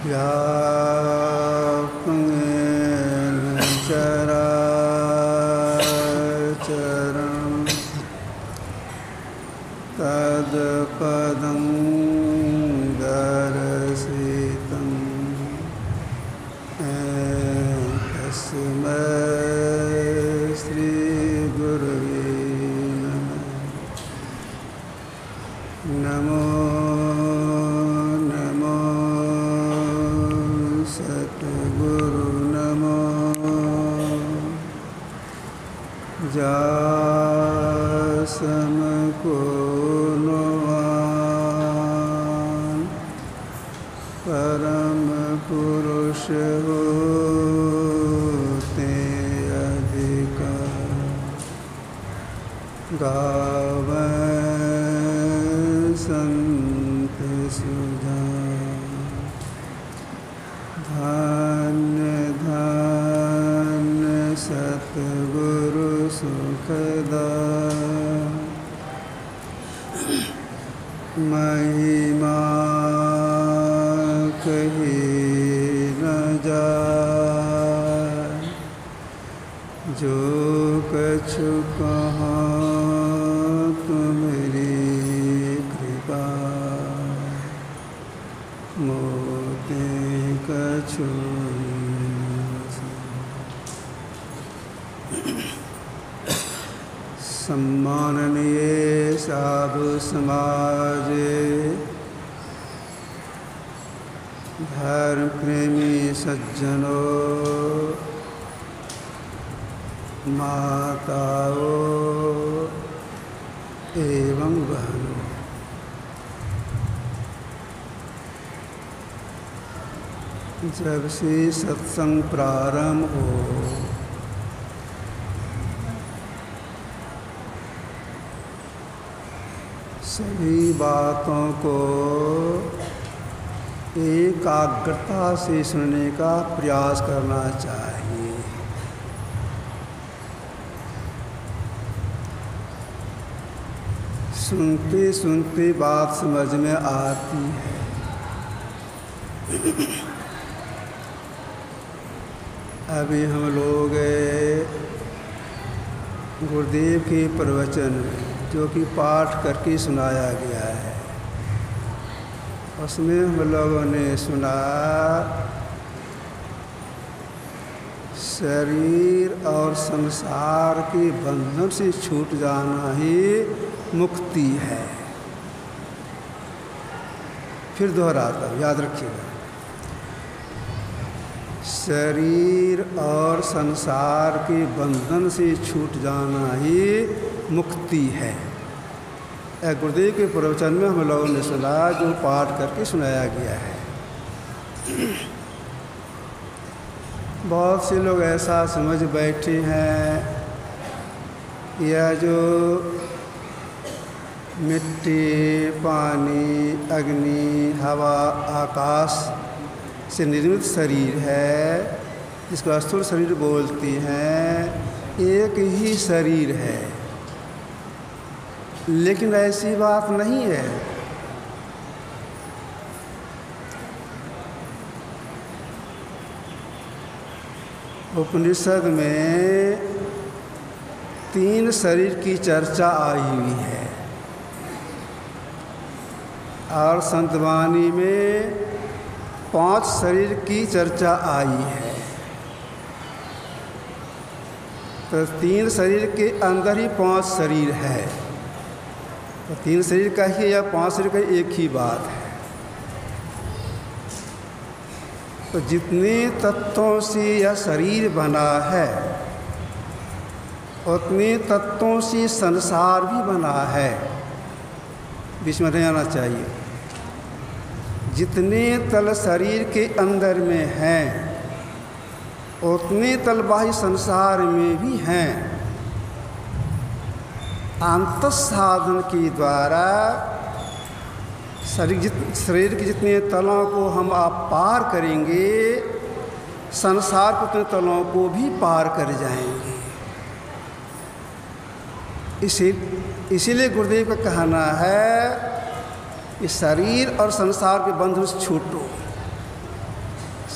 व्याप्तं येन चराचरं तत्पदं दर्शितं तस्मै श्रीगुरवे नमः। नमो सतगुरु नमो जासम को नुवान परम पुरुष होते अधिका गावै संत सुधा। धन्य धन्य सतगुरु सुखदा महिमा कही न जाए। जो कछु कहाँ तुम्हारी कृपा मोते कछु सम्माननीय साधु समाज, धर्म प्रेमी सज्जनों, माताओं एवं बहनों, जब से सत्संग प्रारंभ हो सभी बातों को एकाग्रता से सुनने का प्रयास करना चाहिए। सुनते सुनते बात समझ में आती है। अभी हम लोग गुरुदेव के प्रवचन जो कि पाठ करके सुनाया गया है, उसमें हम लोगों ने सुना शरीर और संसार के बंधन से छूट जाना ही मुक्ति है। फिर दोहराता हूँ, याद रखिएगा। शरीर और संसार के बंधन से छूट जाना ही मुक्ति है। गुरुदेव के प्रवचन में हम लोगों ने सुना, जो पाठ करके सुनाया गया है। बहुत से लोग ऐसा समझ बैठे हैं, यह जो मिट्टी, पानी, अग्नि, हवा, आकाश से निर्मित शरीर है, जिसको स्थूल शरीर बोलती हैं, एक ही शरीर है। लेकिन ऐसी बात नहीं है। उपनिषद में 3 शरीर की चर्चा आई हुई है और संतवाणी में 5 शरीर की चर्चा आई है। तो 3 शरीर के अंदर ही 5 शरीर है। तो 3 शरीर का ही या 5 शरीर का एक ही बात है। तो जितने तत्वों से यह शरीर बना है, उतने तत्वों से संसार भी बना है। बीच में नहीं आना चाहिए। जितने तल शरीर के अंदर में हैं, उतने तल बाह्य संसार में भी हैं। अंतः साधन के द्वारा शरीर के जितने तलों को हम आप पार करेंगे, संसार के उतने तलों को भी पार कर जाएंगे। इसीलिए गुरुदेव का कहना है कि शरीर और संसार के बंधन से छूटो।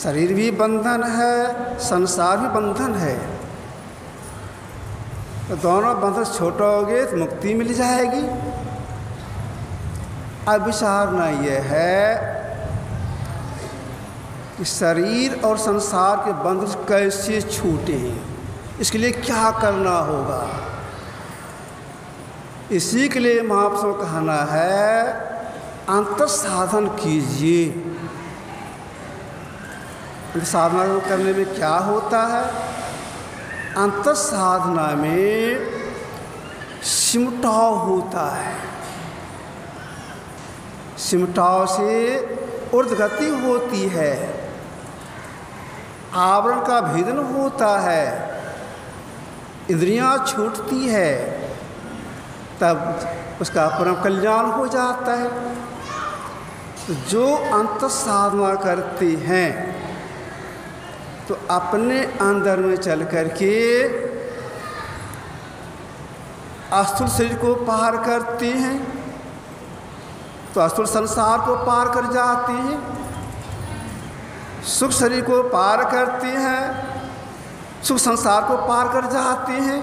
शरीर भी बंधन है, संसार भी बंधन है। तो दोनों बंधन छोटा हो गए तो मुक्ति मिल जाएगी। अब विचारना यह है कि शरीर और संसार के बंधन कैसे छूटे, इसके लिए क्या करना होगा। इसी के लिए महापुरुषों का कहना है अंतर साधन कीजिए। साधना करने में क्या होता है? अंतर साधना में सिमटाव होता है, सिमटाव से ऊर्ध्वगति होती है, आवरण का भेदन होता है, इंद्रियां छूटती है, तब उसका परम कल्याण हो जाता है। तो जो अंतर साधना करते हैं तो अपने अंदर में चल करके स्थूल शरीर को पार करते हैं, तो स्थूल संसार को पार कर जाते हैं, सुख शरीर को पार करते हैं, सुख संसार को पार कर जाते हैं।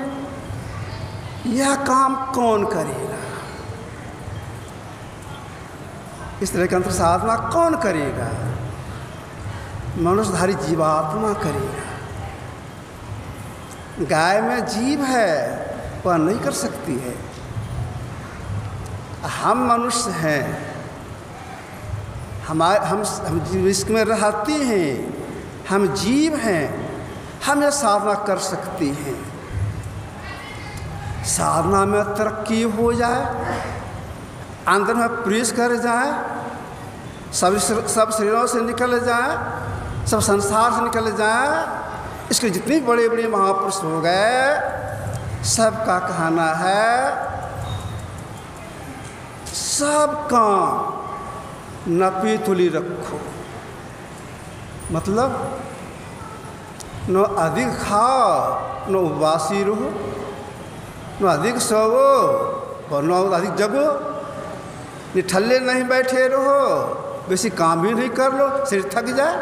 यह काम कौन करेगा? इस तरह की अंतर साधना कौन करेगा? मनुष्यधारी जीवात्मा करेगा। गाय में जीव है, वह नहीं कर सकती है। हम मनुष्य हैं, हम विश्व में रहते हैं, हम जीव हैं, हम यह साधना कर सकते हैं। साधना में तरक्की हो जाए, अंदर में प्रवेश कर जाए, सब शरीरों से निकल जाए, सब संसार से निकल जाए। इसके जितने बड़े बड़े महापुरुष हो गए, सबका कहना है सब काम नपी तुली रखो। मतलब न अधिक खाओ, न उपवासी रहो, न अधिक सोवो और न अधिक जगो, निठल्ले नहीं बैठे रहो, बेसी काम भी नहीं कर लो, शरीर थक जाए।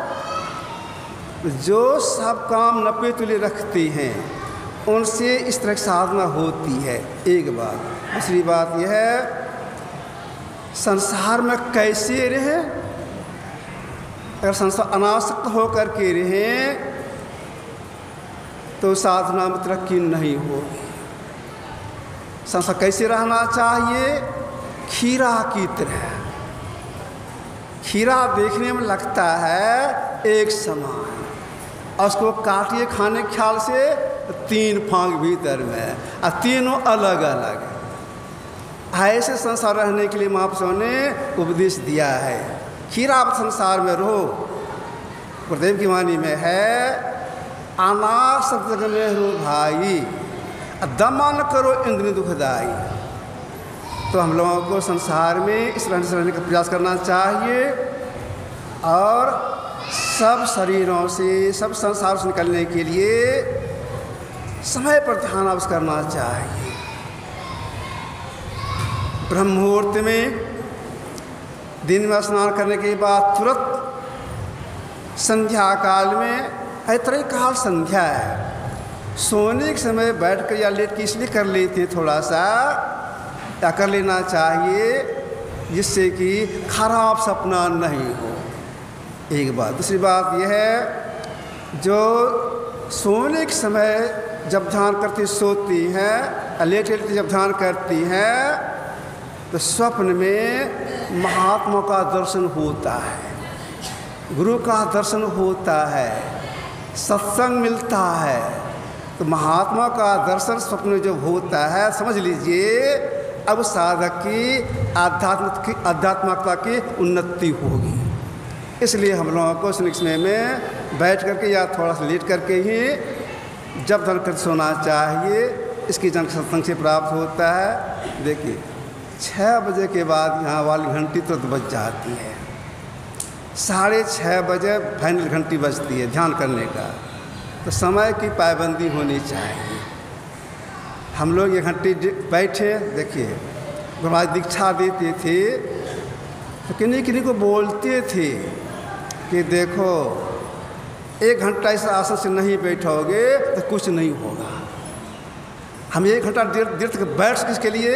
जो सब काम नपे तुले रखते हैं उनसे इस तरह की साधना होती है। एक बात। दूसरी बात यह है संसार में कैसे रहे। अगर संसार अनासक्त होकर के रहे तो साधना में तरक्की नहीं होगी। संसार कैसे रहना चाहिए? खीरा की तरह। खीरा देखने में लगता है एक समान, और उसको काटिए खाने के ख्याल से 3 फांक भीतर में, और तीनों अलग अलग। ऐसे संसार रहने के लिए महापुरुषों ने उपदेश दिया है। खीरा संसार में रहो। गुरुदेव की वाणी में है अनासक्त जग में रहो भाई, दमन करो इंद्रिय दुखदाई। तो हम लोगों को संसार में इस तरह से रहने का प्रयास करना चाहिए, और सब शरीरों से, सब संसार से निकलने के लिए समय पर ध्यान अवश्य करना चाहिए। ब्रह्म मुहूर्त में दिन में स्नान करने के बाद तुरंत संध्या काल में, ऐतरेय काल संध्या है, सोने के समय बैठ कर या लेट के इसलिए कर लेते थोड़ा सा, या कर लेना चाहिए जिससे कि खराब सपना नहीं हो। एक बात। दूसरी बात यह है जो सोने के समय जब ध्यान करती सोती हैं, लेट लेट जब ध्यान करती हैं, तो स्वप्न में महात्मा का दर्शन होता है, गुरु का दर्शन होता है, सत्संग मिलता है। तो महात्मा का दर्शन स्वप्न में जब होता है, समझ लीजिए अब साधक की आध्यात्मिकता की उन्नति होगी। इसलिए हम लोगों को समय में बैठ करके या थोड़ा सा लेट करके ही जब ध्यान कर सोना चाहिए। इसकी जानकारी सत्संग से प्राप्त होता है। देखिए 6 बजे के बाद यहाँ वाली घंटी तो बज जाती है, 6:30 बजे फाइनल घंटी बजती है ध्यान करने का। तो समय की पाबंदी होनी चाहिए। हम लोग ये घंटी बैठे, देखिए गुरुराज दीक्षा देते थे तो किन्हीं किन्हीं को बोलते थे कि देखो 1 घंटा इस आसन से नहीं बैठोगे तो कुछ नहीं होगा। हम 1 घंटा देर तक बैठ किसके लिए?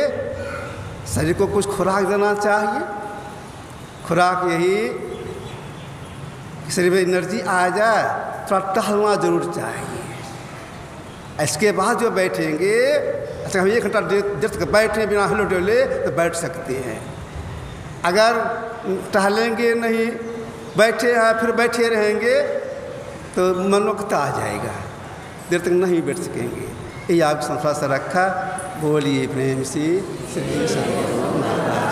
शरीर को कुछ खुराक देना चाहिए। खुराक यही शरीर में एनर्जी आ जाए, थोड़ा टहलना जरूर चाहिए। इसके बाद जो बैठेंगे, अच्छा हम 1 घंटा देर तक बैठे बिना हिले डुले तो बैठ सकते हैं। अगर टहलेंगे नहीं, बैठे हैं फिर बैठे रहेंगे तो मनोकता आ जाएगा, देर तक नहीं बैठ सकेंगे। ये आपकी संस्था से रखा। बोलिए प्रेम से श्री सद्गुरु महाराज।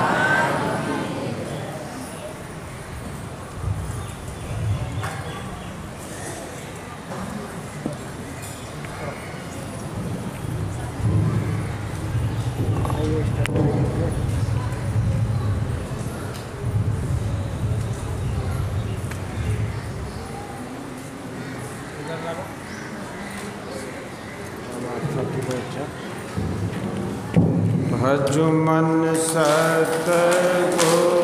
भज मन सतगुरु